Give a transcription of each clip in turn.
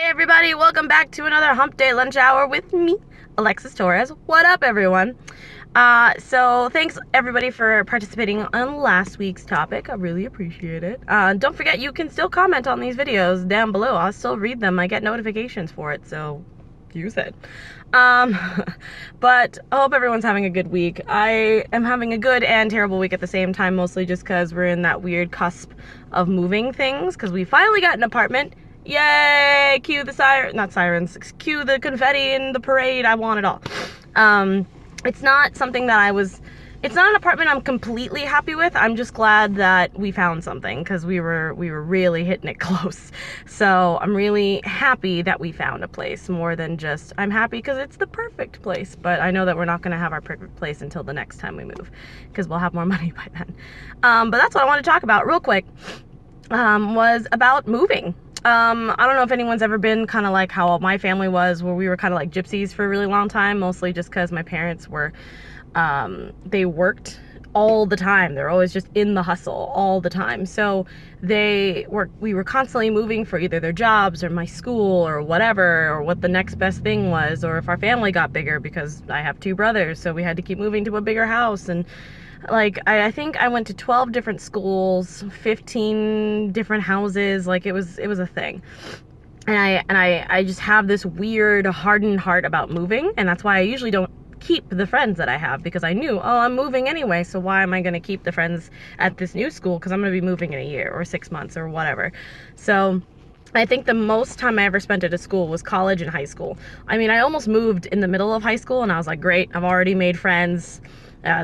Hey everybody, welcome back to another Hump Day Lunch Hour with me, Alexis Torres. What up, everyone? So thanks everybody for participating on last week's topic. I really appreciate it. Don't forget you can still comment on these videos down below. I'll still read them. I get notifications for it, so use it. Um, but I hope everyone's having a good week. I am having a good and terrible week at the same time, mostly just because we're in that weird cusp of moving things, because we finally got an apartment. Yay! Cue the not sirens, cue the confetti and the parade. I want it all. It's not something that it's not an apartment I'm completely happy with. I'm just glad that we found something, because we were really hitting it close. So I'm really happy that we found a place, more than just I'm happy because it's the perfect place. But I know that we're not going to have our perfect place until the next time we move, because we'll have more money by then. But that's what I want to talk about real quick. Was about moving. I don't know if anyone's ever been kind of like how my family was, where we were kind of like gypsies for a really long time, mostly just because my parents were, they worked all the time. They're always just in the hustle all the time. So we were constantly moving for either their jobs or my school or whatever, or what the next best thing was, or if our family got bigger, because I have two brothers, so we had to keep moving to a bigger house. And like, I think I went to 12 different schools, 15 different houses. Like, it was a thing. And I just have this weird hardened heart about moving, and that's why I usually don't keep the friends that I have, because I knew, oh, I'm moving anyway, so why am I going to keep the friends at this new school, because I'm going to be moving in a year or 6 months or whatever. So I think the most time I ever spent at a school was college and high school. I mean, I almost moved in the middle of high school, and I was like, great, I've already made friends.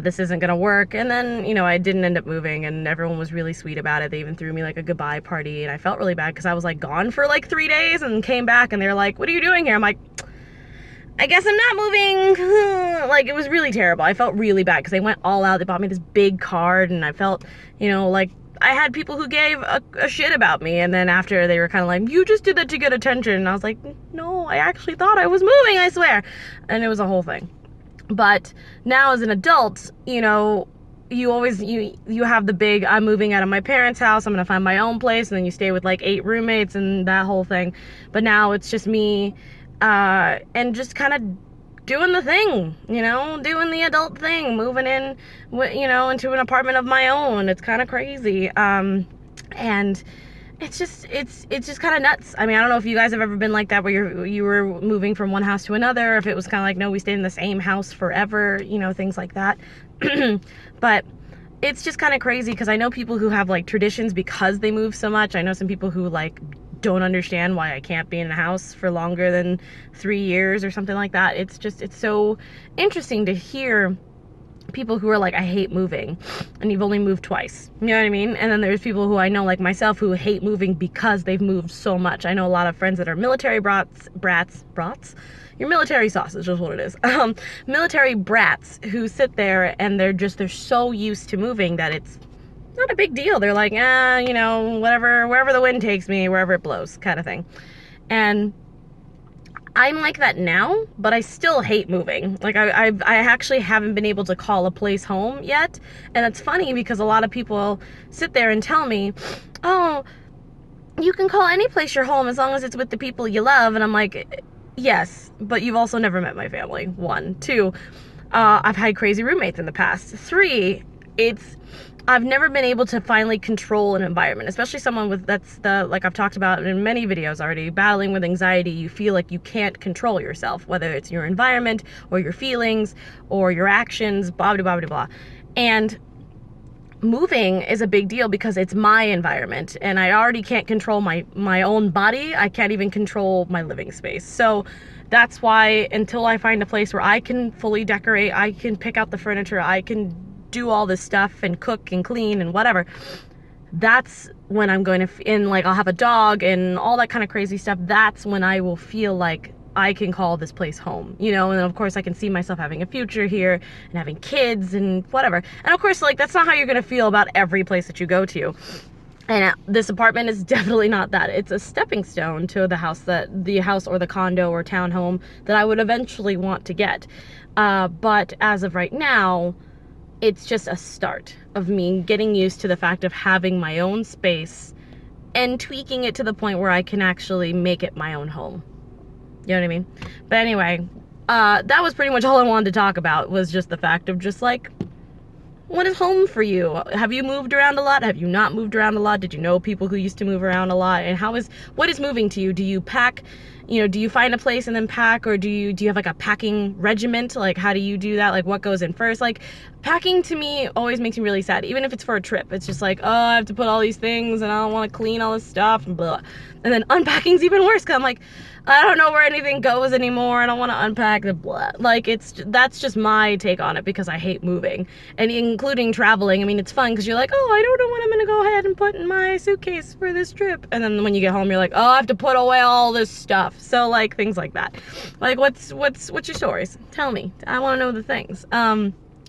This isn't gonna work. And then, I didn't end up moving, and everyone was really sweet about it. They even threw me like a goodbye party, and I felt really bad because I was like gone for like 3 days and came back, and they're like, what are you doing here? I'm like, I guess I'm not moving. Like, it was really terrible. I felt really bad because they went all out. They bought me this big card, and I felt, like I had people who gave a shit about me, and then after they were kind of like, you just did that to get attention. And I was like, no, I actually thought I was moving, I swear. And it was a whole thing. But now as an adult, you always, you have the big, I'm moving out of my parents' house, I'm gonna find my own place, and then you stay with like 8 roommates and that whole thing. But now it's just me, and just kind of doing the thing, doing the adult thing, moving in, into an apartment of my own. It's kind of crazy. And it's just kind of nuts. I mean, I don't know if you guys have ever been like that, where you were moving from one house to another, or if it was kind of like, no, we stayed in the same house forever, things like that. But it's just kind of crazy, because I know people who have like traditions because they move so much. I know some people who like don't understand why I can't be in a house for longer than 3 years or something like that. It's so interesting to hear people who are like, I hate moving, and you've only moved twice, you know what I mean? And then there's people who I know, like myself, who hate moving because they've moved so much. I know a lot of friends that are military brats, your military sausage is what it is. Military brats who sit there and they're so used to moving that it's not a big deal. They're like, whatever, wherever the wind takes me, wherever it blows, kind of thing. And I'm like that now, but I still hate moving. Like, I actually haven't been able to call a place home yet. And it's funny because a lot of people sit there and tell me, oh, you can call any place your home as long as it's with the people you love. And I'm like, yes, but you've also never met my family. 1, 2, I've had crazy roommates in the past. 3, I've never been able to finally control an environment, especially someone with, like I've talked about in many videos already, battling with anxiety. You feel like you can't control yourself, whether it's your environment or your feelings or your actions, blah, blah, blah, blah, blah. And moving is a big deal because it's my environment, and I already can't control my own body. I can't even control my living space. So that's why, until I find a place where I can fully decorate, I can pick out the furniture, I can do all this stuff and cook and clean and whatever, that's when I'm going to, like, I'll have a dog and all that kind of crazy stuff. That's when I will feel like I can call this place home, and of course I can see myself having a future here and having kids and whatever. And of course, like, that's not how you're going to feel about every place that you go to. And this apartment is definitely not that. It's a stepping stone to the house or the condo or townhome that I would eventually want to get. But as of right now, it's just a start of me getting used to the fact of having my own space and tweaking it to the point where I can actually make it my own home. You know what I mean? But anyway, that was pretty much all I wanted to talk about, was just the fact of just like, what is home for you? Have you moved around a lot? Have you not moved around a lot? Did you know people who used to move around a lot? And what is moving to you? Do you pack, do you find a place and then pack, or do you have like a packing regiment? Like, how do you do that? Like, what goes in first? Like, packing to me always makes me really sad, even if it's for a trip. It's just like, oh, I have to put all these things and I don't want to clean all this stuff and blah. And then unpacking's even worse, because I'm like, I don't know where anything goes anymore. I don't want to unpack the blah. Like, that's just my take on it, because I hate moving, and including traveling. I mean, it's fun because you're like, oh, I don't know what I'm gonna go ahead and put in my suitcase for this trip, and then when you get home, you're like, oh, I have to put away all this stuff. So like things like that. Like, what's your stories? Tell me. I want to know the things.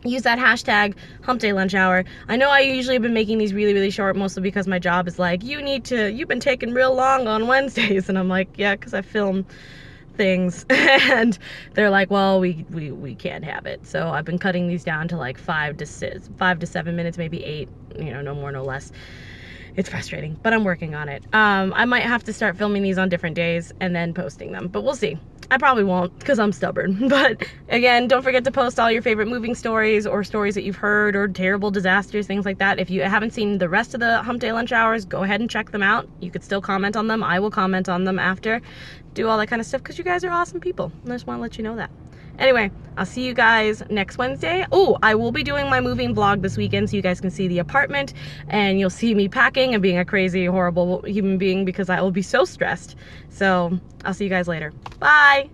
Use that hashtag Humpday Lunch Hour. I know I usually have been making these really, really short, mostly because my job is like, you've been taking real long on Wednesdays. And I'm like, yeah, because I film things. And they're like, well, we can't have it. So I've been cutting these down to like 5 to 7 minutes, maybe 8, no more, no less. It's frustrating, but I'm working on it. I might have to start filming these on different days and then posting them, but we'll see. I probably won't, because I'm stubborn. But again, don't forget to post all your favorite moving stories, or stories that you've heard, or terrible disasters, things like that. If you haven't seen the rest of the Humpday Lunch Hours, go ahead and check them out. You could still comment on them. I will comment on them after. Do all that kind of stuff, because you guys are awesome people. I just want to let you know that. Anyway, I'll see you guys next Wednesday. Oh, I will be doing my moving vlog this weekend, so you guys can see the apartment, and you'll see me packing and being a crazy, horrible human being, because I will be so stressed. So I'll see you guys later. Bye.